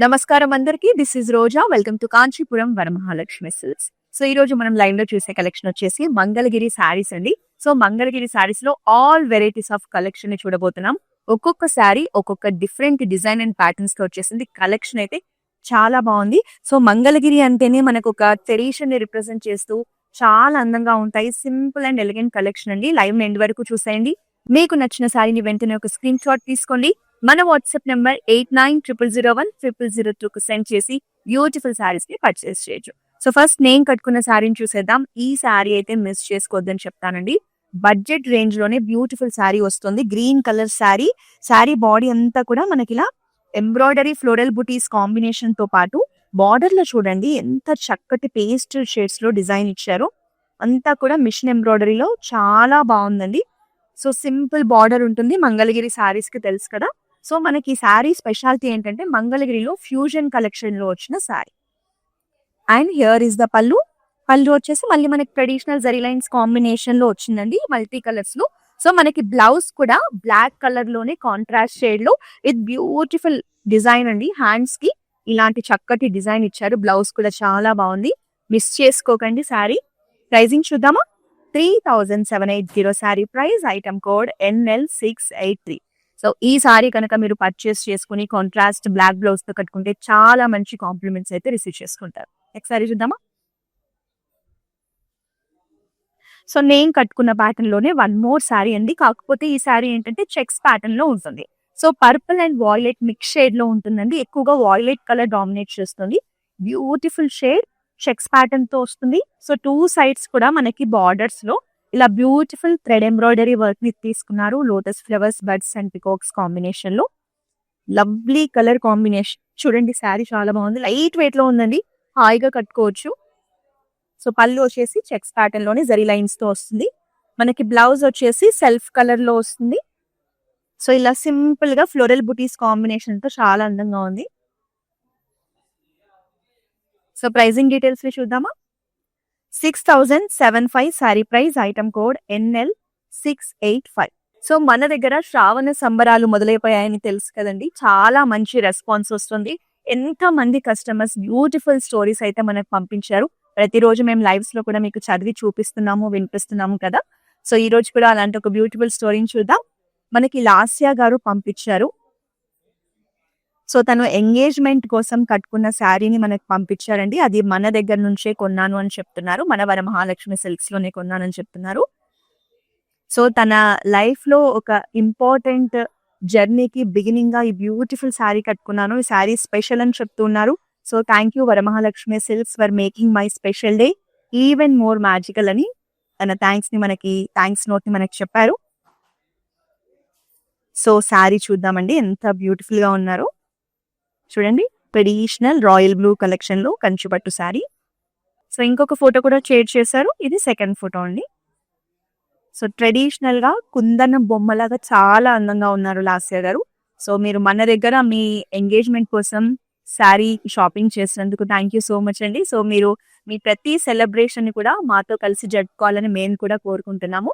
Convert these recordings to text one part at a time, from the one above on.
నమస్కారం అందరికి. This is Roja. Welcome to Kanchipuram Varamahalakshmi silks. So ఈ రోజు మనం లైన్ లో చూసే కలెక్షన్ వచ్చేసి మంగళగిరి శారీస్ అండి. సో మంగళగిరి శారీస్ లో ఆల్ వెరైటీస్ ఆఫ్ కలెక్షన్ ని చూడబోతున్నాం. ఒక్కొక్క శారీ ఒక్కొక్క డిఫరెంట్ డిజైన్ అండ్ ప్యాటర్న్స్ తో వచ్చేసింది. కలెక్షన్ అయితే చాలా బాగుంది. సో మంగళగిరి అంటేనే మనకు ఒక ట్రెడిషన్ ని రిప్రజెంట్ చేస్తూ చాలా అందంగా ఉంటాయి. సింపుల్ అండ్ ఎలిగెంట్ కలెక్షన్ అండి. లైవ్ ఎండ్ వరకు చూసేయండి. మీకు నచ్చిన శారీని వెంటనే ఒక స్క్రీన్ షాట్ తీసుకోండి. మన వాట్సాప్ నెంబర్ 8900010002 కు సెండ్ చేసి బ్యూటిఫుల్ శారీస్ ని పర్చేస్ చేయొచ్చు. సో ఫస్ట్ నేను కట్టుకున్న శారీని చూసేద్దాం. ఈ శారీ అయితే మిస్ చేసుకోవద్దని చెప్తానండి. బడ్జెట్ రేంజ్ లోనే బ్యూటిఫుల్ శారీ వస్తుంది. Green colour sari. Sari body అంతా కూడా మనకి ఇలా ఎంబ్రాయిడరీ ఫ్లోరల్ బుటీస్ కాంబినేషన్ తో పాటు బార్డర్ లో చూడండి ఎంత చక్కటి పేస్ట్ షేడ్స్ లో డిజైన్ ఇచ్చారో. అంతా కూడా మిషన్ ఎంబ్రాయిడరీలో చాలా బాగుందండి. సో సింపుల్ బార్డర్ ఉంటుంది. మంగళగిరి శారీస్ కి తెలుసు కదా. సో మనకి శారీ స్పెషాలిటీ ఏంటంటే మంగళగిరిలో ఫ్యూజన్ కలెక్షన్ లో వచ్చిన sari. And here is the పళ్ళు. పళ్ళు వచ్చేసి మళ్ళీ మనకి ట్రెడిషనల్ జరీ లైన్స్ కాంబినేషన్ లో వచ్చిందండి, మల్టీ కలర్స్ లో. సో మనకి బ్లౌజ్ కూడా బ్లాక్ కలర్ లోనే కాంట్రాస్ట్ షేడ్ లో ఇది బ్యూటిఫుల్ డిజైన్ అండి. హ్యాండ్స్ కి ఇలాంటి చక్కటి డిజైన్ ఇచ్చారు. బ్లౌజ్ కూడా చాలా బాగుంది. మిస్ చేసుకోకండి శారీ. ప్రైజింగ్ చూద్దామా? 3780 sari price. Item code NL683. So ఈ సారీ కనుక మీరు పర్చేస్ చేసుకుని కాంట్రాస్ట్ బ్లాక్ బ్లౌజ్ తో కట్టుకుంటే చాలా మంచి కాంప్లిమెంట్స్ అయితే రిసీవ్ చేసుకుంటారు. నెక్స్ట్ సారీ చూద్దామా? సో నేను కట్టుకున్న ప్యాటర్న్ లోనే వన్ మోర్ శారీ అండి. కాకపోతే ఈ శారీ ఏంటంటే చెక్స్ ప్యాటర్న్ లో ఉంటుంది. So purple and violet mix shade లో ఉంటుందండి. ఎక్కువగా వాయిలెట్ కలర్ డామినేట్ చేస్తుంది. బ్యూటిఫుల్ షేడ్ చెక్స్ ప్యాటర్న్ తో వస్తుంది. సో టూ సైడ్స్ కూడా మనకి బార్డర్స్ లో ఇలా బ్యూటిఫుల్ థ్రెడ్ ఎంబ్రాయిడరీ వర్క్ ని తీసుకున్నారు. Lotus flowers, birds and peacocks combination లో లవ్లీ కలర్ కాంబినేషన్. చూడండి శారీ చాలా బాగుంది. లైట్ వెయిట్ లో ఉందండి. హాయిగా కట్టుకోవచ్చు. సో పళ్ళు వచ్చేసి చెక్స్ ప్యాటర్న్ లోనే జరీ లైన్స్ తో వస్తుంది. మనకి బ్లౌజ్ వచ్చేసి సెల్ఫ్ కలర్ లో వస్తుంది. సో ఇలా సింపుల్ గా ఫ్లోరల్ బుటీస్ కాంబినేషన్ తో చాలా అందంగా ఉంది. సో ప్రైజింగ్ డీటెయిల్స్ ని చూద్దామా? 6075 sari price. Item code NL685. So మన దగ్గర శ్రావణ సంబరాలు మొదలైపోయాయని తెలుసు కదండి. చాలా మంచి రెస్పాన్స్ వస్తుంది. ఎంత మంది కస్టమర్స్ బ్యూటిఫుల్ స్టోరీస్ అయితే మనకు పంపించారు. ప్రతిరోజు మేము లైవ్స్ లో కూడా మీకు చదివి చూపిస్తున్నాము, వినిపిస్తున్నాము కదా. సో ఈ రోజు కూడా అలాంటి ఒక బ్యూటిఫుల్ స్టోరీని చూద్దాం. మనకి లాస్యా గారు పంపించారు. సో తను ఎంగేజ్మెంట్ కోసం కట్టుకున్న శారీని మనకు పంపించారండి. అది మన దగ్గర నుంచే కొన్నాను అని చెప్తున్నారు. మన వరమహాలక్ష్మి సిల్క్స్ లోనే కొన్నానని చెప్తున్నారు. సో తన లైఫ్ లో ఒక ఇంపార్టెంట్ జర్నీకి బిగినింగ్ గా ఈ బ్యూటిఫుల్ శారీ కట్టుకున్నాను. ఈ శారీ స్పెషల్ అని చెప్తున్నారు. So thank you Varamahalakshmi silks for making my special day even more magical అని తన థ్యాంక్స్ నోట్ ని మనకి చెప్పారు. సో శారీ చూద్దామండి ఎంత బ్యూటిఫుల్ గా ఉన్నారు. చూడండి, ట్రెడిషనల్ రాయల్ బ్లూ కలెక్షన్ లో కంచిపట్టు శారీ. సో ఇంకొక ఫోటో కూడా షేర్ చేశారు. ఇది సెకండ్ ఫోటో అండి. సో ట్రెడిషనల్ గా కుందన బొమ్మలాగా చాలా అందంగా ఉన్నారు లాస్యా గారు. సో మీరు మన దగ్గర మీ ఎంగేజ్మెంట్ కోసం శారీ షాపింగ్ చేసినందుకు థ్యాంక్ యూ సో మచ్ అండి. సో మీరు మీ ప్రతి సెలబ్రేషన్ ని కూడా మాతో కలిసి జరుపుకోవాలని మేము కూడా కోరుకుంటున్నాము.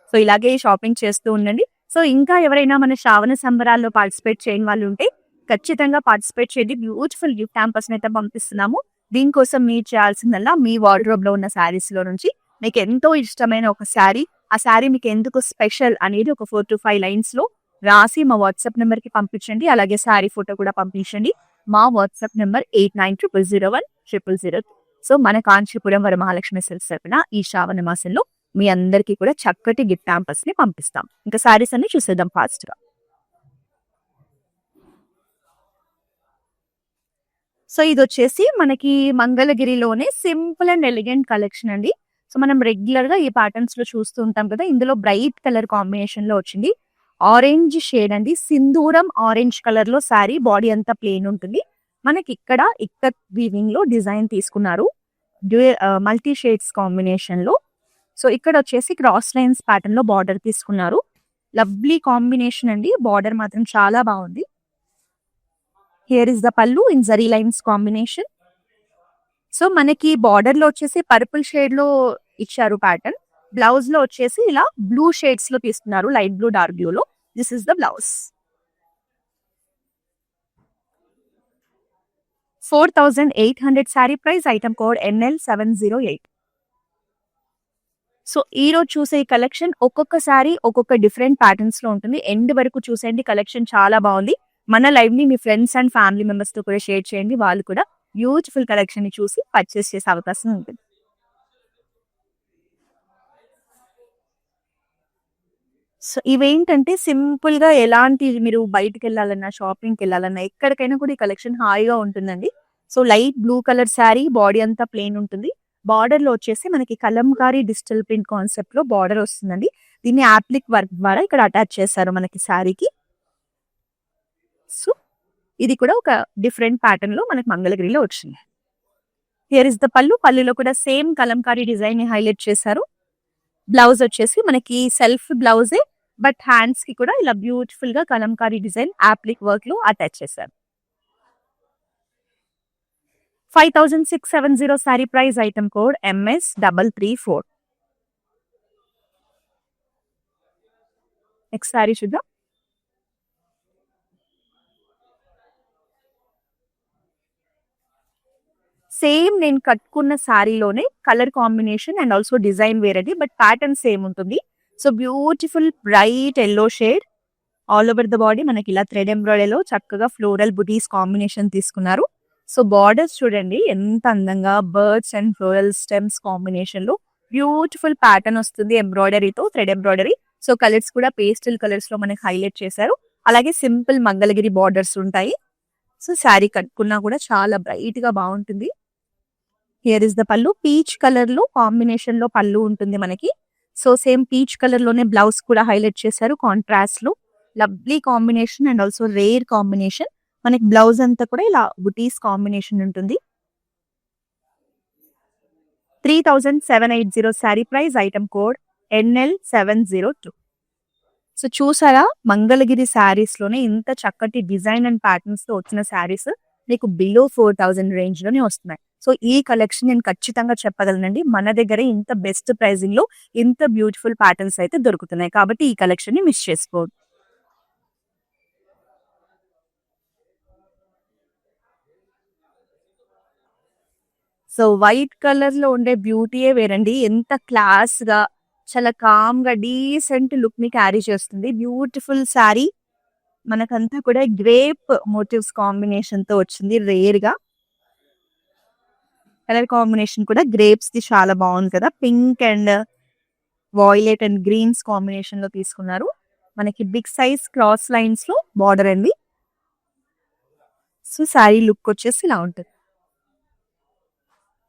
సో ఇలాగే షాపింగ్ చేస్తూ ఉండండి. సో ఇంకా ఎవరైనా మన శ్రావణ సంబరాల్లో పార్టిసిపేట్ చేయని వాళ్ళు ఉంటే ఖచ్చితంగా పార్టిసిపేట్ చేయండి. బ్యూటిఫుల్ గిఫ్ట్ హ్యాంపర్స్ అయితే పంపిస్తున్నాము. దీనికోసం మీరు చేయాల్సిందల్లా మీ వార్డ్రోబ్ లో ఉన్న శారీస్ లో నుంచి మీకు ఎంతో ఇష్టమైన ఒక శారీ, ఆ శారీ మీకు ఎందుకు స్పెషల్ అనేది ఒక 4 to 5 లైన్స్ లో రాసి మా వాట్సాప్ నెంబర్ కి పంపించండి. అలాగే శారీ ఫోటో కూడా పంపించండి. మా వాట్సాప్ నెంబర్ 8900010002. సో మన కాంచీపురం వరమహాలక్ష్మి సిల్క్స్ తరపున ఈ శ్రావణ మాసంలో మీ అందరికీ కూడా చక్కటి గిఫ్ట్ హ్యాంపర్స్ ని పంపిస్తాం. ఇంకా శారీస్ అన్ని చూసేద్దాం ఫాస్ట్ గా. సో ఇది వచ్చేసి మనకి మంగళగిరిలోనే సింపుల్ అండ్ ఎలిగెంట్ కలెక్షన్ అండి. సో మనం రెగ్యులర్ గా ఈ ప్యాటర్న్స్ లో చూస్తూ ఉంటాం కదా. ఇందులో బ్రైట్ కలర్ కాంబినేషన్ లో వచ్చింది. ఆరెంజ్ షేడ్ అండి. సింధూరం ఆరెంజ్ కలర్ లో శారీ. బాడీ అంతా ప్లెయిన్ ఉంటుంది. మనకి ఇక్కడ ఇక్కత్ వీవింగ్ లో డిజైన్ తీసుకున్నారు. మల్టీ షేడ్స్ కాంబినేషన్ లో. సో ఇక్కడ వచ్చేసి క్రాస్ లైన్స్ ప్యాటర్న్ లో బార్డర్ తీసుకున్నారు. లవ్లీ కాంబినేషన్ అండి. బార్డర్ మాత్రం చాలా బాగుంది. హియర్ ఇస్ ద పల్లు in zari lines combination. So మనకి బార్డర్ లో వచ్చేసి పర్పుల్ షేడ్ లో ఇచ్చారు ప్యాటర్న్. బ్లౌజ్ లో వచ్చేసి ఇలా బ్లూ షేడ్స్ లో తీసుకున్నారు. లైట్ బ్లూ, డార్క్ బ్లూ లో. This is the blouse. 4800 sari price, item code NL708. So ఈ రోజు చూసే ఈ కలెక్షన్ ఒక్కొక్కసారి ఒక్కొక్క డిఫరెంట్ ప్యాటర్న్స్ లో ఉంటుంది. ఎండ్ వరకు చూసేయండి, కలెక్షన్ చాలా బాగుంది. మన లైవ్ ని మీ ఫ్రెండ్స్ అండ్ ఫ్యామిలీ మెంబర్స్ తో కూడా షేర్ చేయండి, వాళ్ళు కూడా బ్యూటిఫుల్ కలెక్షన్ ని చూసి పర్చేస్ చేసే అవకాశం ఉంటుంది. సో ఇవేంటంటే సింపుల్ గా ఎలాంటి మీరు బయటికి వెళ్ళాలన్నా, షాపింగ్కి వెళ్ళాలన్నా, ఎక్కడికైనా కూడా ఈ కలెక్షన్ హాయిగా ఉంటుందండి. So light blue colour sari, body అంతా ప్లెయిన్ ఉంటుంది. బార్డర్ లో వచ్చేసి మనకి కలంకారీ డిజిటల్ ప్రింట్ కాన్సెప్ట్ లో బార్డర్ వస్తుందండి. దీన్ని యాప్లిక్ వర్క్ ద్వారా ఇక్కడ అటాచ్ చేశారు మనకి శారీకి. సో ఇది కూడా ఒక డిఫరెంట్ ప్యాటర్న్ లో మనకి మంగళగిరిలో వచ్చింది. హియర్ ఇస్ ద పళ్ళు. పళ్ళులో కూడా సేమ్ కలంకారీ డిజైన్ ని హైలైట్ చేశారు. బ్లౌజ్ వచ్చేసి మనకి సెల్ఫ్ బ్లౌజే, బట్ హ్యాండ్స్ కి కూడా ఇలా బ్యూటిఫుల్ గా కలంకారీ డిజైన్ యాప్లిక్ వర్క్ లో అటాచ్ చేశారు. 5670 saree price, item code MS334. Next sari చూద్దాం. సేమ్ నేను కట్టుకున్న శారీలోనే colour combination and also design వేరేది, బట్ ప్యాటర్న్ సేమ్ ఉంటుంది. So beautiful bright yellow shade all over the body. మనకి ఇలా థ్రెడ్ ఎంబ్రాయిడరీలో చక్కగా ఫ్లోరల్ బుటీస్ కాంబినేషన్ తీసుకున్నారు. సో బార్డర్స్ చూడండి ఎంత అందంగా birds and floral stems combination లో బ్యూటిఫుల్ ప్యాటర్న్ వస్తుంది ఎంబ్రాయిడరీతో, థ్రెడ్ ఎంబ్రాయిడరీ. సో కలర్స్ కూడా పేస్టల్ కలర్స్ లో మనకి హైలైట్ చేశారు. అలాగే సింపుల్ మంగళగిరి బార్డర్స్ ఉంటాయి. సో శారీ కట్టుకున్నా కూడా చాలా బ్రైట్ గా బాగుంటుంది. హియర్ ఇస్ ద పళ్ళు. పీచ్ కలర్ లో కాంబినేషన్ లో పళ్ళు ఉంటుంది మనకి. సో సేమ్ పీచ్ కలర్ లోనే బ్లౌజ్ కూడా హైలైట్ చేశారు కాంట్రాస్ట్ లో. Lovely combination and also rare combination. మనకి బ్లౌజ్ అంతా కూడా ఇలా బుటీస్ కాంబినేషన్ ఉంటుంది. 3780 sari price, item code NL702. So చూసారా, మంగళగిరి శారీస్ లోనే ఇంత చక్కటి డిజైన్ అండ్ ప్యాటర్న్స్ తో వచ్చిన శారీస్ మీకు బిలో 4000 రేంజ్ లోనే వస్తున్నాయి. సో ఈ కలెక్షన్ నేను ఖచ్చితంగా చెప్పగలనండి, మన దగ్గర ఇంత బెస్ట్ ప్రైసింగ్ లో ఇంత బ్యూటిఫుల్ ప్యాటర్న్స్ అయితే దొరుకుతున్నాయి. కాబట్టి ఈ కలెక్షన్ ని మిస్ చేసుకోవద్దు. సో వైట్ కలర్ లో ఉండే బ్యూటీయే వేరండి. ఎంత క్లాస్ గా, చాలా కామ్ గా, డీసెంట్ లుక్ ని క్యారీ చేస్తుంది. బ్యూటిఫుల్ శారీ. మనకంతా కూడా గ్రేప్ మోటివ్స్ కాంబినేషన్ తో వచ్చింది. రేర్ గా కలర్ కాంబినేషన్ కూడా గ్రేప్స్ ది చాలా బాగుంది కదా. Pink and violet and greens combination లో తీసుకున్నారు. మనకి బిగ్ సైజ్ క్రాస్ లైన్స్ లో బార్డర్ అండి. సో శారీ లుక్ వచ్చేసి ఇలా ఉంటుంది.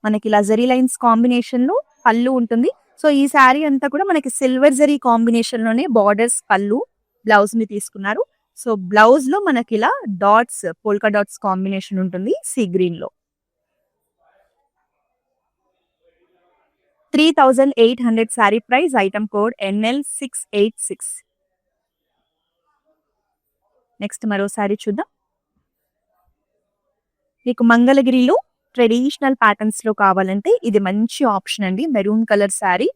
మనకి లజరీ లైన్స్ కాంబినేషన్ లో పళ్ళు ఉంటుంది. సో ఈ శారీ అంతా కూడా మనకి సిల్వర్ జరీ కాంబినేషన్ లోనే బార్డర్స్, పళ్ళు, బ్లౌజ్ ని తీసుకున్నారు. సో బ్లౌజ్ లో మనకి ఇలా డాట్స్, పోల్కా డాట్స్ కాంబినేషన్ ఉంటుంది సీ గ్రీన్ లో. 3800 saree price, item code NL686. Next మరో శారీ చూద్దాం. మీకు మంగళగిరిలో ట్రెడిషనల్ ప్యాటర్న్స్ లో కావాలంటే ఇది మంచి ఆప్షన్ అండి. మెరూన్ కలర్ శారీ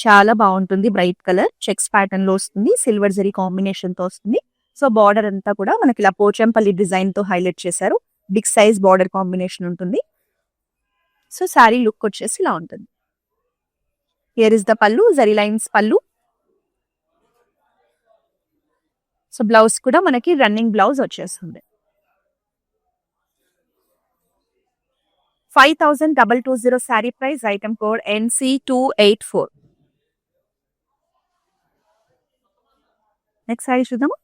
చాలా బాగుంటుంది. బ్రైట్ కలర్ చెక్స్ ప్యాటర్న్ లో వస్తుంది. సిల్వర్ జరీ కాంబినేషన్ తో వస్తుంది. సో బార్డర్ అంతా కూడా మనకి ఇలా పోచంపల్లి డిజైన్ తో హైలైట్ చేశారు. బిగ్ సైజ్ బార్డర్ కాంబినేషన్ ఉంటుంది. సో శారీ లుక్ వచ్చేసి ఇలా ఉంటుంది. హియర్ ఇస్ ద పళ్ళు, జరీ లైన్స్ పళ్ళు. సో బ్లౌజ్ కూడా మనకి రన్నింగ్ బ్లౌజ్ వచ్చేస్తుంది. 5220 sari price, item code NC284. Next sari చూద్దాము.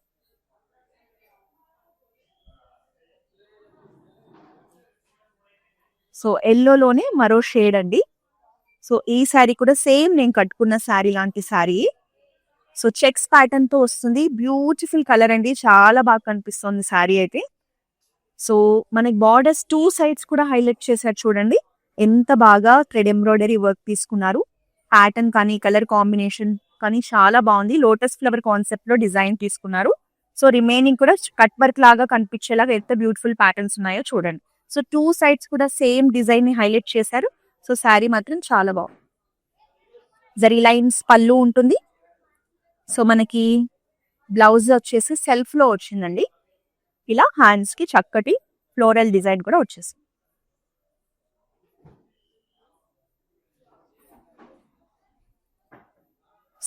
సో ఎల్లోలోనే మరో షేడ్ అండి. సో ఈ శారీ కూడా సేమ్ నేను కట్టుకున్న శారీ లాంటి శారీ. సో చెక్స్ ప్యాటర్న్ తో వస్తుంది. బ్యూటిఫుల్ కలర్ అండి, చాలా బాగా కనిపిస్తుంది శారీ అయితే. సో మనకి బార్డర్స్ టూ సైడ్స్ కూడా హైలైట్ చేశారు చూడండి. ఎంత బాగా థ్రెడ్ ఎంబ్రాయిడరీ వర్క్ తీసుకున్నారు. ప్యాటర్న్ కానీ కలర్ కాంబినేషన్ కానీ చాలా బాగుంది. లోటస్ ఫ్లవర్ కాన్సెప్ట్ లో డిజైన్ తీసుకున్నారు. సో రిమైనింగ్ కూడా కట్ వర్క్ లాగా కనిపించేలాగా ఎంత బ్యూటిఫుల్ ప్యాటర్న్స్ ఉన్నాయో చూడండి. సో టూ సైడ్స్ కూడా సేమ్ డిజైన్ ని హైలైట్ చేశారు. సో శారీ మాత్రం చాలా బాగుంది. జరీ లైన్స్ పళ్ళు ఉంటుంది. సో మనకి బ్లౌజ్ వచ్చేసి సెల్ఫ్ లో వచ్చిందండి. ఇలా హ్యాండ్స్ కి చక్కటి ఫ్లోరల్ డిజైన్ కూడా వచ్చేసింది.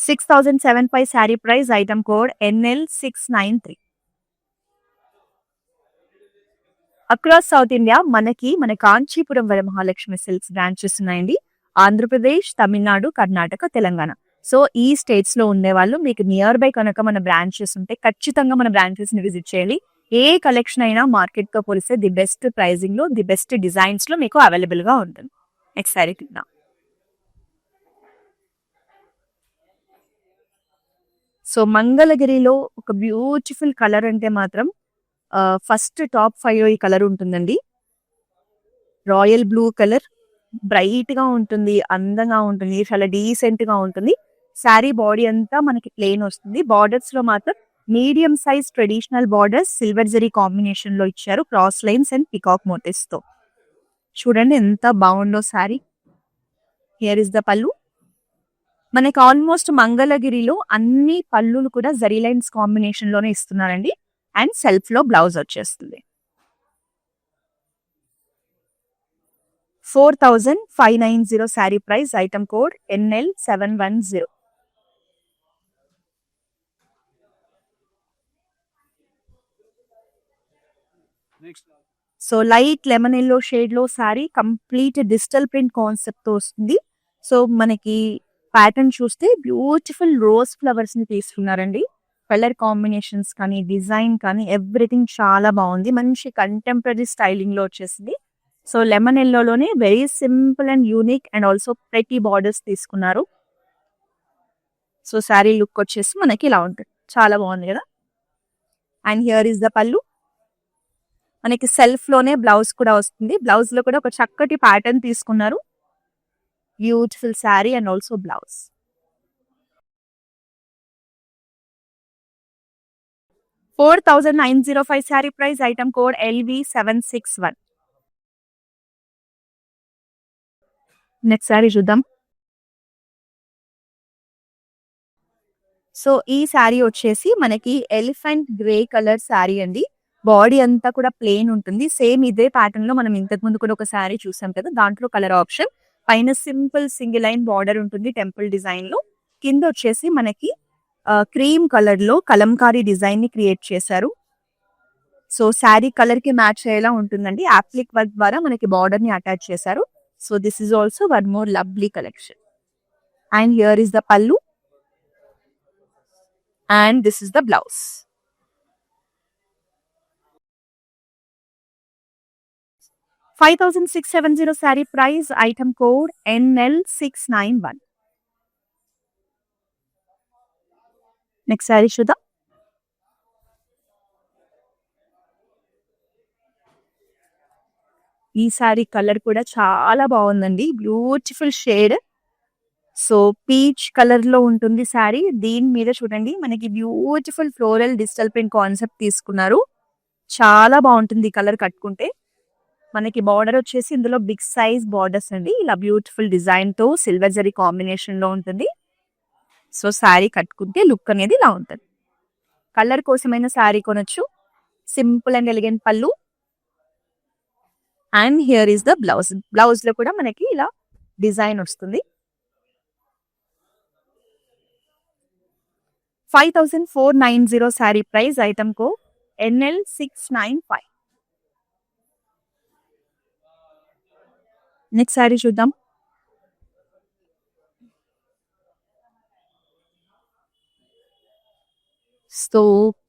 6075 sari price, item code NL693. Across south India మన కాంచీపురం వరమహాలక్ష్మి సిల్క్స్ బ్రాంచెస్ ఉన్నాయండి. ఆంధ్రప్రదేశ్, తమిళనాడు, కర్ణాటక, తెలంగాణ. సో ఈ స్టేట్స్ లో ఉండే వాళ్ళు మీకు నియర్ బై కనుక మన బ్రాంచెస్ ఉంటే ఖచ్చితంగా మన బ్రాంచెస్ ని విజిట్ చేయాలి. ఏ కలెక్షన్ అయినా మార్కెట్ తో పోలిస్తే ది బెస్ట్ ప్రైజింగ్ లో, ది బెస్ట్ డిజైన్స్ లో మీకు అవైలబుల్ గా ఉంటుంది. నెక్స్ట్ సారీ కింద సో మంగళగిరిలో ఒక బ్యూటిఫుల్ కలర్ అంటే మాత్రం ఫస్ట్ టాప్ 5 ఈ కలర్ ఉంటుందండి. రాయల్ బ్లూ కలర్, బ్రైట్ గా ఉంటుంది, అందంగా ఉంటుంది, చాలా డీసెంట్ గా ఉంటుంది. శారీ బాడీ అంతా మనకి ప్లెయిన్ వస్తుంది. బార్డర్స్ లో మాత్రం medium size traditional borders silver zari combination లో ఇచ్చారు, cross lines and peacock motifs తో. చూడండి ఎంత బాగుందో శారీ. హియర్ ఇస్ ద పల్లు. మనకి ఆల్మోస్ట్ మంగళగిరిలో అన్ని పళ్ళులు కూడా జరీ లైన్స్ కాంబినేషన్ లోనే ఇస్తున్నారండి. అండ్ సెల్ఫ్ లో బ్లౌజ్ వచ్చేస్తుంది. 4590 saree price, item code NL710. So light lemon yellow shade లో saree, complete digital print concept తో వస్తుంది. సో మనకి ప్యాటర్న్ చూస్తే బ్యూటిఫుల్ రోజ్ ఫ్లవర్స్ ని తీసుకున్నారండి. కలర్ కాంబినేషన్స్ కానీ, డిజైన్ కానీ, ఎవ్రీథింగ్ చాలా బాగుంది. మంచి కంటెంపరీ స్టైలింగ్ లో వచ్చేసింది. సో లెమన్ ఎల్లోలోనే very simple and unique and also pretty borders తీసుకున్నారు. సో శారీ లుక్ వచ్చేసి మనకి ఇలా ఉంటుంది. చాలా బాగుంది కదా. అండ్ హియర్ ఇస్ ద పల్లు. మనకి సెల్ఫ్ లోనే బ్లౌజ్ కూడా వస్తుంది. బ్లౌజ్ లో కూడా ఒక చక్కటి ప్యాటర్న్ తీసుకున్నారు. Beautiful sari and also blouse. 4905 sari price, item code LV761. Next sari చూద్దాం. సో ఈ శారీ వచ్చేసి మనకి ఎలిఫెంట్ గ్రే కలర్ శారీ అండి. బాడీ అంతా కూడా ప్లెయిన్ ఉంటుంది. సేమ్ ఇదే ప్యాటర్న్ లో మనం ఇంతకు ముందు కూడా ఒక శారీ చూసాం కదా, దాంట్లో కలర్ ఆప్షన్. పైన సింపుల్ సింగిల్ లైన్ బార్డర్ ఉంటుంది టెంపుల్ డిజైన్ లో. కింద వచ్చేసి మనకి క్రీమ్ కలర్ లో కలంకారీ డిజైన్ ని క్రియేట్ చేశారు. సో శారీ కలర్ కి మ్యాచ్ అయ్యేలా ఉంటుందండి. యాప్లిక్ వర్క్ ద్వారా మనకి బార్డర్ ని అటాచ్ చేశారు. So this is also one more lovely collection. And here is the పల్లు and this is the blouse. $5,670 saree price, item code NL691. Next saree చూద్దాం. ఈ సారీ కలర్ కూడా చాలా బాగుందండి. Beautiful shade. So peach colour లో ఉంటుంది శారీ. దీని మీద చూడండి మనకి beautiful floral digital print concept తీసుకున్నారు. చాలా బాగుంటుంది కలర్ కట్టుకుంటే. మనకి బార్డర్ వచ్చేసి ఇందులో బిగ్ సైజ్ బార్డర్స్ అండి. ఇలా బ్యూటిఫుల్ డిజైన్ తో సిల్వర్ జరీ కాంబినేషన్ లో ఉంటుంది. సో శారీ కట్టుకుంటే లుక్ అనేది ఇలా ఉంటుంది. కలర్ కోసమైన శారీ కొనొచ్చు. సింపుల్ అండ్ ఎలిగెంట్ పళ్ళు. And here is the blouse. Blouse లో కూడా మనకి ఇలా డిజైన్ వస్తుంది. 5490 శారీ ప్రైస్, ఐటమ్ కో NL695. నెక్స్ట్ శారీ చూద్దాం. సో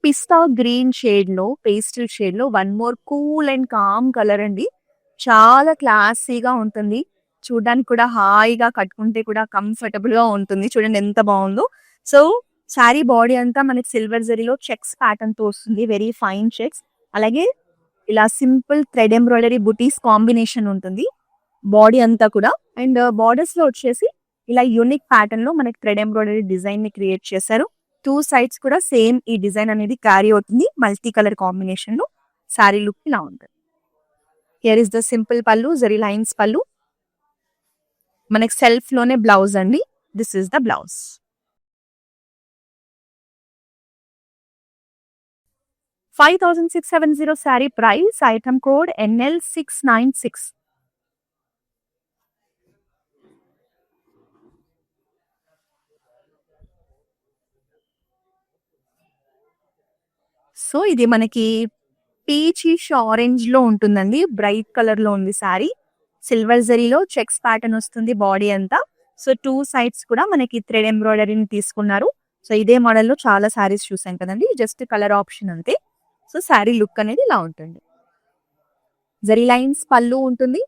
పిస్తా గ్రీన్ షేడ్ లో, పేస్టల్ షేడ్ లో one more cool and calm colour అండి. చాలా క్లాసీగా ఉంటుంది. చూడడానికి కూడా హాయిగా, కట్టుకుంటే కూడా కంఫర్టబుల్ గా ఉంటుంది. చూడండి ఎంత బాగుందో. సో శారీ బాడీ అంతా మనకి సిల్వర్ జరీలో చెక్స్ ప్యాటర్న్ తో వస్తుంది. Very fine checks. అలాగే ఇలా సింపుల్ థ్రెడ్ ఎంబ్రాయిడరీ బుటీస్ కాంబినేషన్ ఉంటుంది బాడీ అంతా కూడా. అండ్ బార్డర్స్ లో వచ్చేసి ఇలా యూనిక్ ప్యాటర్న్ లో మనకి థ్రెడ్ ఎంబ్రాయిడరీ డిజైన్ ని క్రియేట్ చేశారు. 2 సైడ్స్ కూడా సేమ్ ఈ డిజైన్ అనేది క్యారీ అవుతుంది మల్టీ కలర్ కాంబినేషన్ లో. శారీ లుక్ ఇలా ఉంటుంది. హియర్ ఇస్ ద సింపుల్ పల్లు, జరీ లైన్స్ పల్లు. మనకి సెల్ఫ్ లోనే బ్లౌజ్ అండి. This is the blouse. 5670 saree price, item code NL696. So ఇది మనకి పీచిష్ ఆరెంజ్ లో ఉంటుందండి. బ్రైట్ కలర్ లో ఉంది శారీ. సిల్వర్ జరీలో చెక్స్ ప్యాటర్న్ వస్తుంది బాడీ అంతా. సో 2 సైడ్స్ కూడా మనకి థ్రెడ్ ఎంబ్రాయిడరీని తీసుకున్నారు. సో ఇదే మోడల్ లో చాలా శారీస్ చూసాం కదండి. జస్ట్ కలర్ ఆప్షన్ అంతే. సో శారీ లుక్ అనేది ఇలా ఉంటుంది. జరీ లైన్స్ పళ్ళు ఉంటుంది.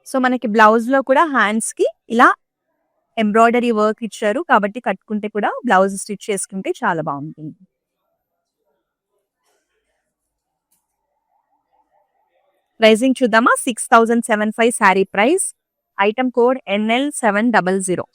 సో మనకి బ్లౌజ్ లో కూడా హ్యాండ్స్ కి ఇలా ఎంబ్రాయిడరీ వర్క్ ఇచ్చారు కాబట్టి కట్టుకుంటే కూడా బ్లౌజ్ స్టిచ్ చేసుకుంటే చాలా బాగుంటుంది. ప్రైజింగ్ చూద్దామా? 6075 sari price. Item code NL700.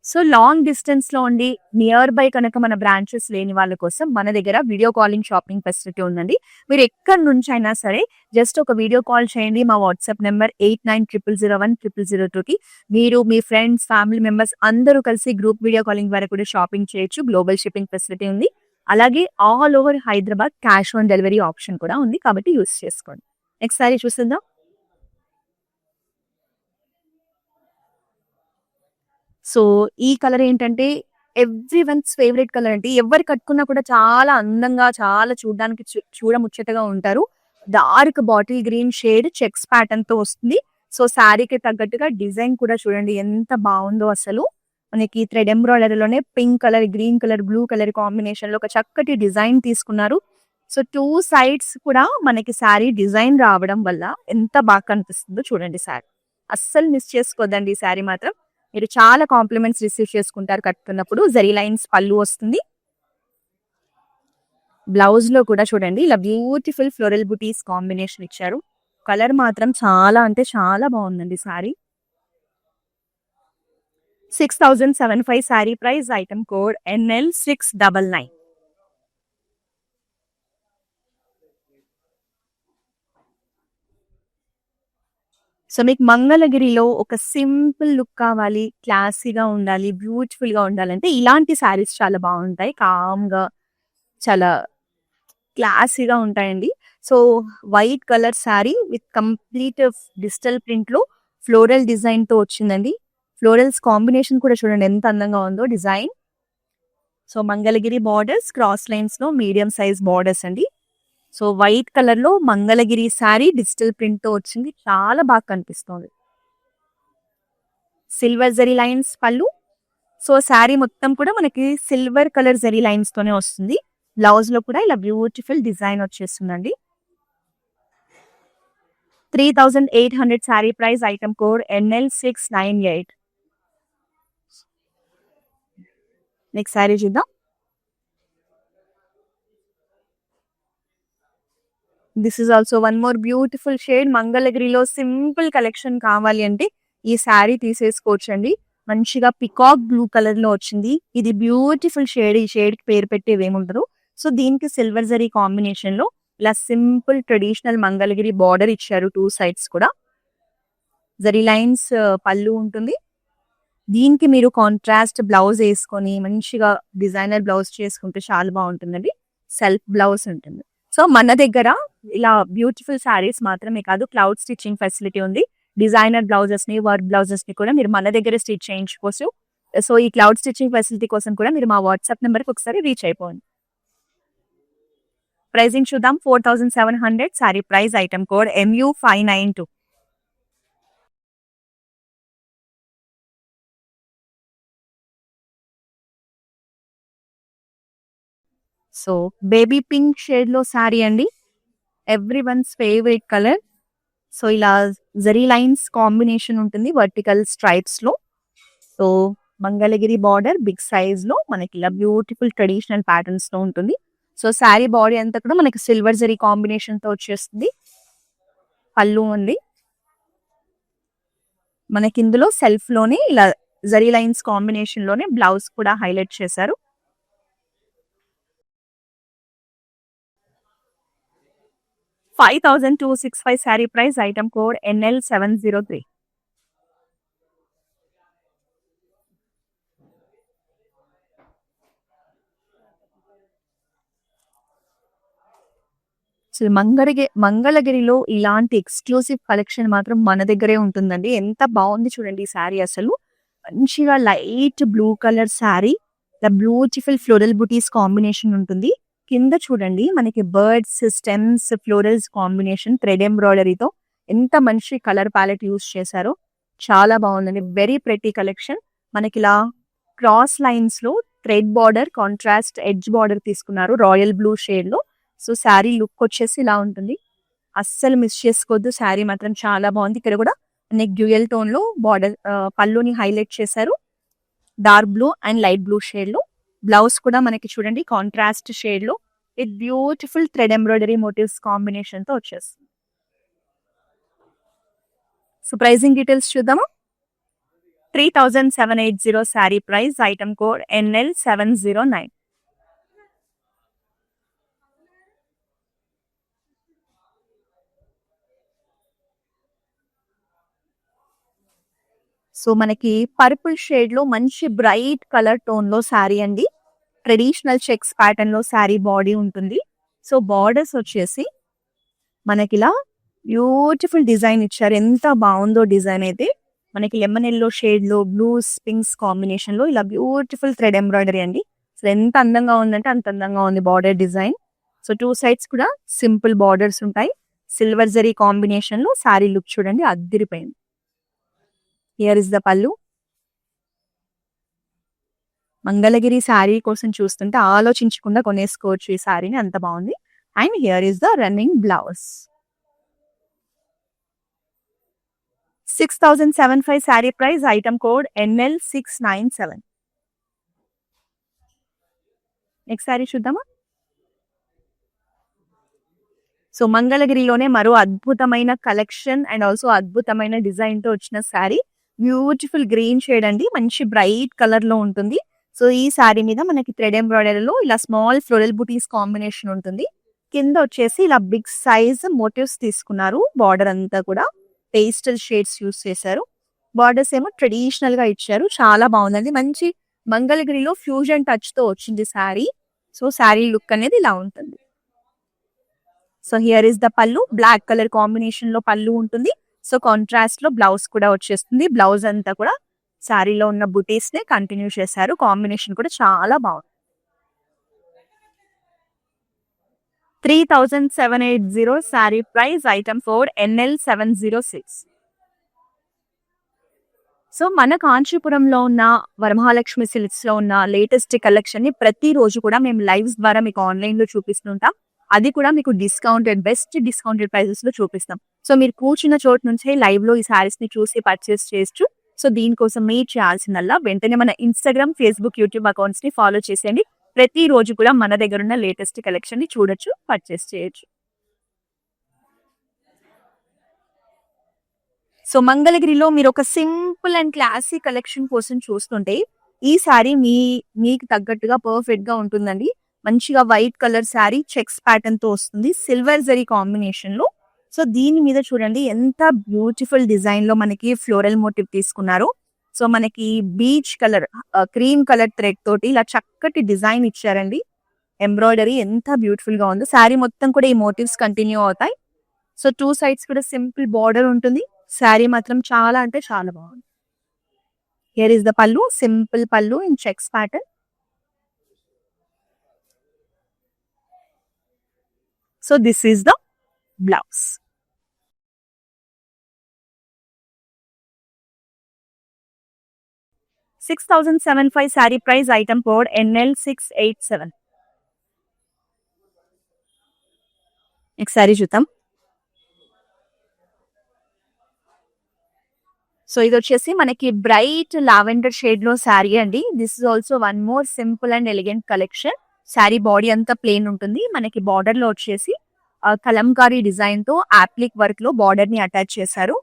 So long distance లో ఉండి నియర్ బై కనుక మన బ్రాంచెస్ లేని వాళ్ళ కోసం మన దగ్గర వీడియో కాలింగ్ షాపింగ్ ఫెసిలిటీ ఉందండి. మీరు ఎక్కడి నుంచి అయినా సరే జస్ట్ ఒక వీడియో కాల్ చేయండి. మా వాట్సాప్ నెంబర్ 8900010002కి. మీరు మీ ఫ్రెండ్స్, ఫ్యామిలీ మెంబర్స్ అందరూ కలిసి గ్రూప్ వీడియో కాలింగ్ ద్వారా కూడా షాపింగ్ చేయొచ్చు. గ్లోబల్ షిప్పింగ్ ఫెసిలిటీ ఉంది. అలాగే all over Hyderabad cash on delivery option కూడా ఉంది కాబట్టి యూస్ చేసుకోండి. నెక్స్ట్ సారీ చూస్తుందాం. సో ఈ కలర్ ఏంటంటే ఎవ్రీ వన్స్ ఫేవరెట్ కలర్ అండి. ఎవరు కట్టుకున్నా కూడా చాలా అందంగా, చాలా చూడడానికి చూడముచ్చటగా ఉంటారు. Dark bottle green shade checks pattern తో వస్తుంది. సో శారీకి తగ్గట్టుగా డిజైన్ కూడా చూడండి ఎంత బాగుందో అసలు. మనకి థ్రెడ్ ఎంబ్రాయిడరీలోనే pink colour, green colour, blue colour combination లో ఒక చక్కటి డిజైన్ తీసుకున్నారు. సో 2 సైడ్స్ కూడా మనకి శారీ డిజైన్ రావడం వల్ల ఎంత బాగా కనిపిస్తుందో చూడండి శారీ. అస్సలు మిస్ చేసుకోవద్దండి ఈ శారీ మాత్రం. మీరు చాలా కాంప్లిమెంట్స్ రిసీవ్ చేసుకుంటారు కట్టుకున్నప్పుడు. జరీ లైన్స్ పళ్ళు వస్తుంది. బ్లౌజ్ లో కూడా చూడండి ఇలా బ్యూటిఫుల్ ఫ్లోరల్ బుటీస్ కాంబినేషన్ ఇచ్చారు. కలర్ మాత్రం చాలా అంటే చాలా బాగుందండి sorry. 6075 sorry price. Item code NL699. So మీకు మంగళగిరిలో ఒక సింపుల్ లుక్ కావాలి, క్లాసీగా ఉండాలి, బ్యూటిఫుల్ గా ఉండాలంటే ఇలాంటి శారీస్ చాలా బాగుంటాయి. కామ్ గా చాలా క్లాసీగా ఉంటాయండి. So white colour sari with complete digital print లో ఫ్లోరల్ డిజైన్ తో వచ్చిందండి. ఫ్లోరల్స్ కాంబినేషన్ కూడా చూడండి ఎంత అందంగా ఉందో design. So Mangalagiri borders, cross lines లో మీడియం సైజ్ బార్డర్స్ అండి. సో వైట్ కలర్ లో మంగళగిరి శారీ డిజిటల్ ప్రింట్ తో వచ్చింది. చాలా బాగా కనిపిస్తుంది. సిల్వర్ జరీ లైన్స్ పళ్ళు. సో శారీ మొత్తం కూడా మనకి సిల్వర్ కలర్ జరీ లైన్స్ తోనే వస్తుంది. బ్లౌజ్ లో కూడా ఇలా బ్యూటిఫుల్ డిజైన్ వచ్చేస్తుందండి. 3800 saree price. Item code NL698. Next sari చూద్దాం. This is also one more beautiful shade. మంగళగిరిలో సింపుల్ కలెక్షన్ కావాలి అంటే ఈ శారీ తీసేసుకోవచ్చండి. మంచిగా పికాక్ బ్లూ కలర్ లో వచ్చింది. ఇది బ్యూటిఫుల్ షేడ్. ఈ షేడ్ కి పేరు పెట్టేవి ఏముండదు. సో దీనికి సిల్వర్ జరీ కాంబినేషన్ లో ఇలా సింపుల్ ట్రెడిషనల్ మంగళగిరి బార్డర్ ఇచ్చారు 2 సైడ్స్ కూడా. జరీ లైన్స్ పళ్ళు ఉంటుంది. దీనికి మీరు కాంట్రాస్ట్ బ్లౌజ్ వేసుకొని మంచిగా డిజైనర్ బ్లౌజ్ చేసుకుంటే చాలా బాగుంటుందండి. సెల్ఫ్ బ్లౌజ్ ఉంటుంది. సో మన దగ్గర ఇలా బ్యూటిఫుల్ శారీస్ మాత్రమే కాదు, క్లౌడ్ స్టిచ్చింగ్ ఫెసిలిటీ ఉంది. డిజైనర్ బ్లౌజెస్ ని, వర్క్ బ్లౌజెస్ ని కూడా మీరు మన దగ్గర స్టిచ్ చేయించుకోవచ్చు. సో ఈ క్లౌడ్ స్టిచ్చింగ్ ఫెసిలిటీ కోసం కూడా మీరు మా వాట్సాప్ నెంబర్కి ఒకసారి రీచ్ అయిపోండి. ప్రైజింగ్ చూద్దాం. 4700 sari price. Item code MU592. So baby pink shade లో శారీ అండి. Every once favourite colour. So ఇలా జరీ లైన్స్ కాంబినేషన్ ఉంటుంది వర్టికల్ స్ట్రైప్స్ లో. So Mangalagiri border big size లో మనకి ఇలా బ్యూటిఫుల్ ట్రెడిషనల్ ప్యాటర్న్స్ లో ఉంటుంది. సో శారీ బాడీ అంతా కూడా మనకి సిల్వర్ జరీ కాంబినేషన్ తో వచ్చేస్తుంది. పళ్ళు ఉంది. మనకి ఇందులో సెల్ఫ్ లోనే ఇలా జరీ లైన్స్ కాంబినేషన్ లోనే బ్లౌజ్ కూడా హైలైట్ చేశారు. 5265 sari price. Item code NL703. So మంగళగిరిలో ఇలాంటి ఎక్స్క్లూసివ్ కలెక్షన్ మాత్రం మన దగ్గరే ఉంటుందండి. ఎంత బాగుంది చూడండి ఈ శారీ అసలు. మంచిగా light blue colour saree, the beautiful floral butis combination ఉంటుంది. కింద చూడండి మనకి birds, stems, florals combination thread ఎంబ్రాయిడరీతో ఎంత మంచి కలర్ ప్యాలెట్ యూస్ చేశారో చాలా బాగుందండి. Very pretty collection. మనకి ఇలా క్రాస్ లైన్స్ లో thread border, contrast edge border తీసుకున్నారు రాయల్ బ్లూ షేడ్ లో. సో శారీ లుక్ వచ్చేసి ఇలా ఉంటుంది. అస్సలు మిస్ చేసుకోవద్దు. శారీ మాత్రం చాలా బాగుంది. ఇక్కడ కూడా నెక్ డ్యూయల్ టోన్ లో బార్డర్ పళ్ళుని హైలైట్ చేశారు dark blue and light blue shade లో. బ్లౌజ్ కూడా మనకి చూడండి కాంట్రాస్ట్ షేడ్ లో with beautiful thread embroidery motifs combination తో వచ్చేస్తుంది. సో ప్రైజింగ్ డీటెయిల్స్ చూద్దాము. 3780 sari price, item code NL709. So మనకి పర్పుల్ షేడ్ లో మంచి బ్రైట్ కలర్ టోన్ లో శారీ అండి. ట్రెడిషనల్ చెక్స్ ప్యాటర్న్ లో శారీ బాడీ ఉంటుంది. సో బార్డర్స్ వచ్చేసి మనకి ఇలా బ్యూటిఫుల్ డిజైన్ ఇచ్చారు. ఎంత బాగుందో డిజైన్ అయితే. మనకి లెమన్ ఎల్లో షేడ్ లో బ్లూస్ పింక్స్ కాంబినేషన్ లో ఇలా బ్యూటిఫుల్ థ్రెడ్ ఎంబ్రాయిడరీ అండి. సో ఎంత అందంగా ఉందంటే అంత అందంగా ఉంది బార్డర్ డిజైన్. సో 2 సైడ్స్ కూడా సింపుల్ బార్డర్స్ ఉంటాయి. సిల్వర్ జరీ కాంబినేషన్ లో శారీ లుక్ చూడండి అద్దిరిపోయింది. హియర్ ఇస్ ద పల్లు. మంగళగిరి శారీ కోసం చూస్తుంటే ఆలోచించకుండా కొనేసుకోవచ్చు ఈ శారీని, అంత బాగుంది. And here is the running blouse. 6075 sari price, item code NL697. Next sari చూద్దామా. సో మంగళగిరిలోనే మరో అద్భుతమైన కలెక్షన్ అండ్ ఆల్సో అద్భుతమైన డిజైన్ తో వచ్చిన శారీ. బ్యూటిఫుల్ గ్రీన్ షేడ్ అండి, మంచి బ్రైట్ కలర్ లో ఉంటుంది. సో ఈ శారీ మీద మనకి థ్రెడ్ ఎంబ్రాయిడరీలో ఇలా స్మాల్ ఫ్లోరల్ బుటీస్ కాంబినేషన్ ఉంటుంది. కింద వచ్చేసి ఇలా బిగ్ సైజ్ మోటివ్స్ తీసుకున్నారు. బార్డర్ అంతా కూడా పేస్టల్ షేడ్స్ యూస్ చేశారు. బార్డర్స్ ఏమో ట్రెడిషనల్ గా ఇచ్చారు. చాలా బాగుందండి. మంచి మంగళగిరిలో ఫ్యూజన్ టచ్ తో వచ్చింది శారీ. సో శారీ లుక్ అనేది ఇలా ఉంటుంది. సో హియర్ ఇస్ ద పల్లు. బ్లాక్ కలర్ కాంబినేషన్ లో పల్లు ఉంటుంది. సో కాంట్రాస్ట్ లో బ్లౌజ్ కూడా వచ్చేస్తుంది. బ్లౌజ్ అంతా కూడా శారీలో ఉన్న బుటీస్ నే కంటిన్యూ చేశారు. కాంబినేషన్ కూడా చాలా బాగుంది. 3780 sari price, item code NL706. So మన కాంచీపురంలో ఉన్న వరమహాలక్ష్మి సిల్క్స్ లో ఉన్న లేటెస్ట్ కలెక్షన్ ని ప్రతిరోజు కూడా మేము లైవ్స్ ద్వారా మీకు ఆన్లైన్ లో చూపిస్తుంటాం. అది కూడా మీకు బెస్ట్ డిస్కౌంటెడ్ ప్రైసెస్ లో చూపిస్తాం. సో మీరు కూర్చున్న చోటు నుంచే లైవ్ లో ఈ సారీస్ ని చూసి పర్చేస్ చేయొచ్చు. సో దీనికోసం మీరు చేయాల్సిందల్లా వెంటనే మన ఇన్స్టాగ్రామ్, ఫేస్బుక్, యూట్యూబ్ అకౌంట్స్ ని ఫాలో చేసేయండి. ప్రతిరోజు కూడా మన దగ్గర ఉన్న లేటెస్ట్ కలెక్షన్ ని చూడొచ్చు, పర్చేస్ చేయొచ్చు. సో మంగళగిరిలో మీరు ఒక సింపుల్ అండ్ క్లాసీ కలెక్షన్ కోసం చూస్తుంటే ఈ శారీ మీకు తగ్గట్టుగా పర్ఫెక్ట్ గా ఉంటుందండి. మంచిగా white colour sari checks pattern తో వస్తుంది, సిల్వర్ జరీ కాంబినేషన్ లో. సో దీని మీద చూడండి ఎంత బ్యూటిఫుల్ డిజైన్ లో మనకి ఫ్లోరల్ మోటివ్ తీసుకున్నారు. సో మనకి beach colour, cream colour thread తోటి ఇలా చక్కటి డిజైన్ ఇచ్చారండి. ఎంబ్రాయిడరీ ఎంత బ్యూటిఫుల్ గా ఉందో. శారీ మొత్తం కూడా ఈ మోటివ్స్ కంటిన్యూ అవుతాయి. సో 2 సైడ్స్ కూడా సింపుల్ బార్డర్ ఉంటుంది. శారీ మాత్రం చాలా అంటే చాలా బాగుంది. హియర్ ఇస్ ద పల్లు. సింపుల్ పల్లు in checks pattern. So this is the blouse. $6,075 sari price, item code NL687. Next sari చూద్దాం. సో ఇది వచ్చేసి మనకి బ్రైట్ లావెండర్ షేడ్ లో శారీ అండి. This is also one more simple and elegant collection. Sari body అంతా plane ఉంటుంది. మనకి బార్డర్ లో వచ్చేసి కలంకారీ డిజైన్ తో ఆప్లిక్ వర్క్ లో బార్డర్ ని అటాచ్ చేశారు.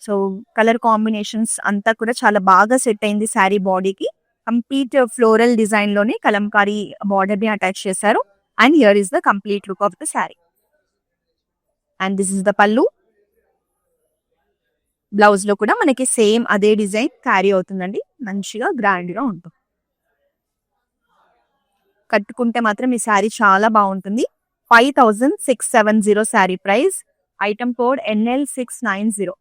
సో కలర్ కాంబినేషన్స్ అంతా కూడా చాలా బాగా సెట్ అయింది శారీ బాడీకి. కంప్లీట్ ఫ్లోరల్ డిజైన్ లోనే కలంకారీ బార్డర్ ని అటాచ్ చేశారు. And here is the complete look of the sari. And this is the పల్లు. బ్లౌజ్ లో కూడా మనకి సేమ్ అదే డిజైన్ క్యారీ అవుతుందండి. మంచిగా గ్రాండ్ గా ఉంటుంది. కట్టుకుంటే మాత్రం ఈ శారీ చాలా బాగుంటుంది. 5670 saree price, item code NL690.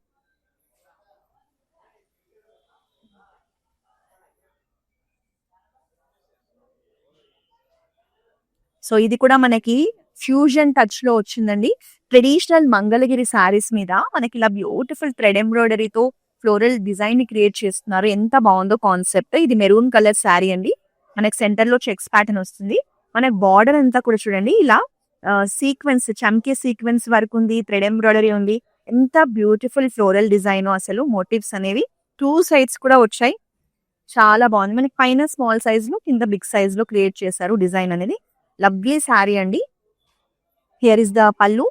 So ఇది కూడా మనకి ఫ్యూజన్ టచ్ లో వచ్చిందండి. ట్రెడిషనల్ మంగళగిరి శారీస్ మీద మనకి ఇలా బ్యూటిఫుల్ థ్రెడ్ ఎంబ్రాయిడరీతో ఫ్లోరల్ డిజైన్ ని క్రియేట్ చేస్తున్నారు. ఎంత బాగుందో కాన్సెప్ట్. ఇది మెరూన్ కలర్ శారీ అండి. మనకి సెంటర్ లో చెక్స్ ప్యాటర్న్ వస్తుంది. మనకి బార్డర్ అంతా కూడా చూడండి ఇలా సీక్వెన్స్, చమ్కే సీక్వెన్స్ వరకు ఉంది. థ్రెడ్ ఎంబ్రాయిడరీ ఉంది. ఎంత బ్యూటిఫుల్ ఫ్లోరల్ డిజైన్ అసలు. మోటివ్స్ అనేవి 2 సైడ్స్ కూడా వచ్చాయి. చాలా బాగుంది. మనకి పైన స్మాల్ సైజ్ లో, కింద బిగ్ సైజ్ లో క్రియేట్ చేశారు డిజైన్ అనేది. లవ్లీ శారీ అండి. హియర్ ఇస్ ద పల్లు.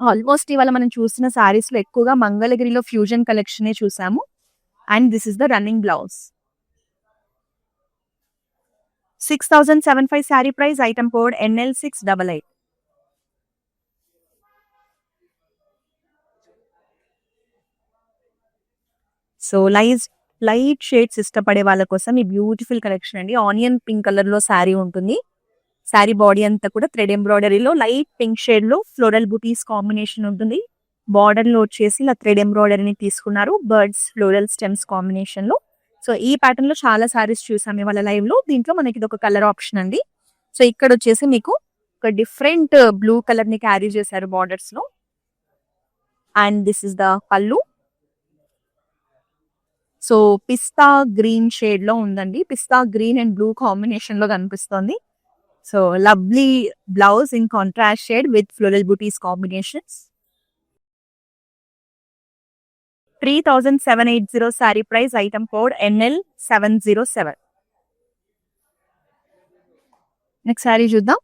ఆల్మోస్ట్ ఇవాళ మనం చూసిన సారీస్ లో ఎక్కువగా మంగళగిరిలో ఫ్యూజన్ కలెక్షన్ చూసాము. And this is the running blouse. 6075 sari price. Item code NL688. So light shades ఇష్టపడే వాళ్ళ కోసం ఈ బ్యూటిఫుల్ కలెక్షన్ అండి. ఆనియన్ పింక్ కలర్ లో శారీ ఉంటుంది. శారీ బాడీ అంతా కూడా థ్రెడ్ ఎంబ్రాయిడరీలో లైట్ పింక్ షేడ్ లో ఫ్లోరల్ బూటీస్ కాంబినేషన్ ఉంటుంది. బార్డర్ లో వచ్చేసి ఇలా థ్రెడ్ ఎంబ్రాయిడరీని తీసుకున్నారు. బర్డ్స్, ఫ్లోరల్ స్టెమ్స్ కాంబినేషన్ లో. సో ఈ ప్యాటర్న్ లో చాలా సారీస్ చూసాం ఇవాళ లైవ్ లో. దీంట్లో మనకి ఇది ఒక కలర్ ఆప్షన్ అండి. సో ఇక్కడ వచ్చేసి మీకు ఒక డిఫరెంట్ బ్లూ కలర్ ని క్యారీ చేశారు బార్డర్స్ లో. And this is the pallu. So pista green shade లో ఉందండి. Pista green and blue combination లో కనిపిస్తుంది. So lovely blouse in contrast shade with floral butis combinations. 3780 sari price. Item code NL707. Next sari చూద్దాం.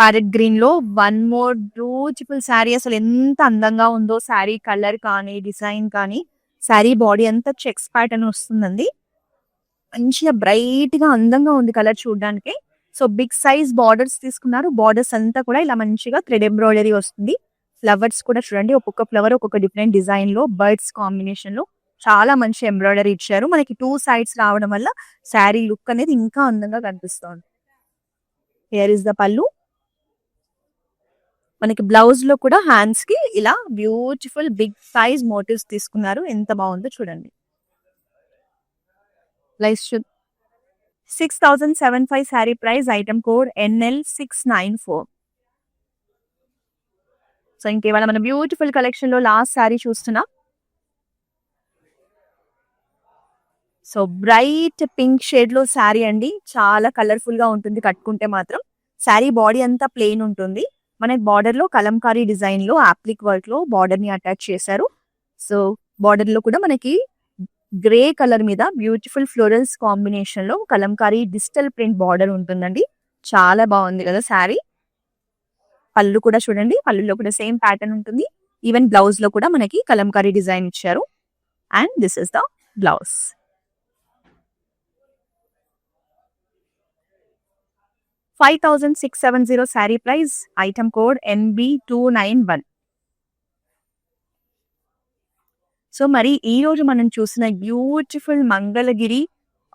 ప్యారెట్ గ్రీన్ లో one more beautiful sari. అసలు ఎంత అందంగా ఉందో శారీ కలర్ కానీ, డిజైన్ కానీ. శారీ బాడీ అంతా చెక్స్ ప్యాటర్న్ వస్తుందండి. మంచిగా బ్రైట్ గా అందంగా ఉంది కలర్ చూడడానికి. సో బిగ్ సైజ్ బార్డర్స్ తీసుకున్నారు. బార్డర్స్ అంతా కూడా ఇలా మంచిగా థ్రెడ్ ఎంబ్రాయిడరీ వస్తుంది. ఫ్లవర్స్ కూడా చూడండి, ఒక్కొక్క ఫ్లవర్ ఒక్కొక్క డిఫరెంట్ డిజైన్ లో, బర్డ్స్ కాంబినేషన్ లో చాలా మంచి ఎంబ్రాయిడరీ ఇచ్చారు. మనకి 2 సైడ్స్ రావడం వల్ల శారీ లుక్ అనేది ఇంకా అందంగా కనిపిస్తుంది. హియర్ ఇస్ ద పల్లు. మనకి బ్లౌజ్ లో కూడా హ్యాండ్స్ కి ఇలా బ్యూటిఫుల్ బిగ్ సైజ్ మోటివ్స్ తీసుకున్నారు. ఎంత బాగుందో చూడండి. 6075 sari price. Item code NL694. So ఇంకేమైనా మన బ్యూటిఫుల్ కలెక్షన్ లో లాస్ట్ శారీ చూస్తున్నా. సో బ్రైట్ పింక్ షేడ్ లో శారీ అండి. చాలా కలర్ఫుల్ గా ఉంటుంది కట్టుకుంటే మాత్రం. శారీ బాడీ అంతా ప్లెయిన్ ఉంటుంది. మనకి బార్డర్ లో కలంకారీ డిజైన్ లో ఆప్లిక్ వర్క్ లో బార్డర్ ని అటాచ్ చేశారు. సో బార్డర్ లో కూడా మనకి గ్రే కలర్ మీద బ్యూటిఫుల్ ఫ్లోరల్స్ కాంబినేషన్ లో కలంకారీ డిజిటల్ ప్రింట్ బార్డర్ ఉంటుందండి. చాలా బాగుంది కదా శారీ. పళ్ళు కూడా చూడండి, పళ్ళులో కూడా సేమ్ ప్యాటర్న్ ఉంటుంది. ఈవెన్ బ్లౌజ్ లో కూడా మనకి కలంకారీ డిజైన్ ఇచ్చారు. And this is the blouse. 5670 saree price. Item code NB291. So మరి ఈ రోజు మనం చూసిన beautiful Mangalagiri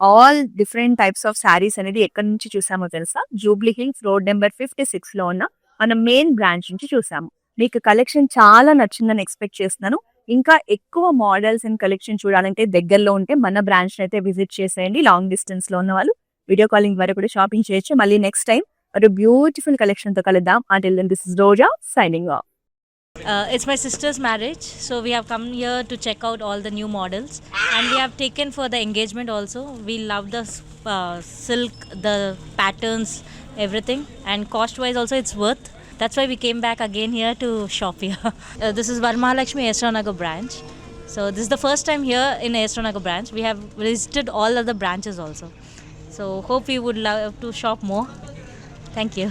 all different types of saris అనేది ఎక్కడి నుంచి చూసామో తెలుసా? జూబ్లీ హిల్స్ రోడ్ నెంబర్ 56 లో ఉన్న మన మెయిన్ బ్రాంచ్ నుంచి చూసాము. మీకు కలెక్షన్ చాలా నచ్చిందని ఎక్స్పెక్ట్ చేస్తున్నాను. ఇంకా ఎక్కువ మోడల్స్ అండ్ కలెక్షన్ చూడాలంటే దగ్గరలో ఉంటే మన బ్రాంచ్ అయితే విజిట్ చేసేయండి. లాంగ్ డిస్టెన్స్ లో ఉన్న వాళ్ళు వీడియో కాలింగ్ ద్వారా కూడా షాపింగ్ చేయొచ్చు. మళ్ళీ నెక్స్ట్ టైం ఒక బ్యూటిఫుల్ కలెక్షన్ తో కలుద్దాం. Until then, this is Roja signing off. It's my sister's marriage, so we have come here to check out all the new models, and we have taken for the engagement also. We love the silk, the patterns, everything, and cost wise also it's worth. That's why we came back again here to shop here. This is Varmahalakshmi Esranagar branch. So this is the first time here in Esranagar branch. We have visited all other branches also. So hope you would love to shop more. Thank you.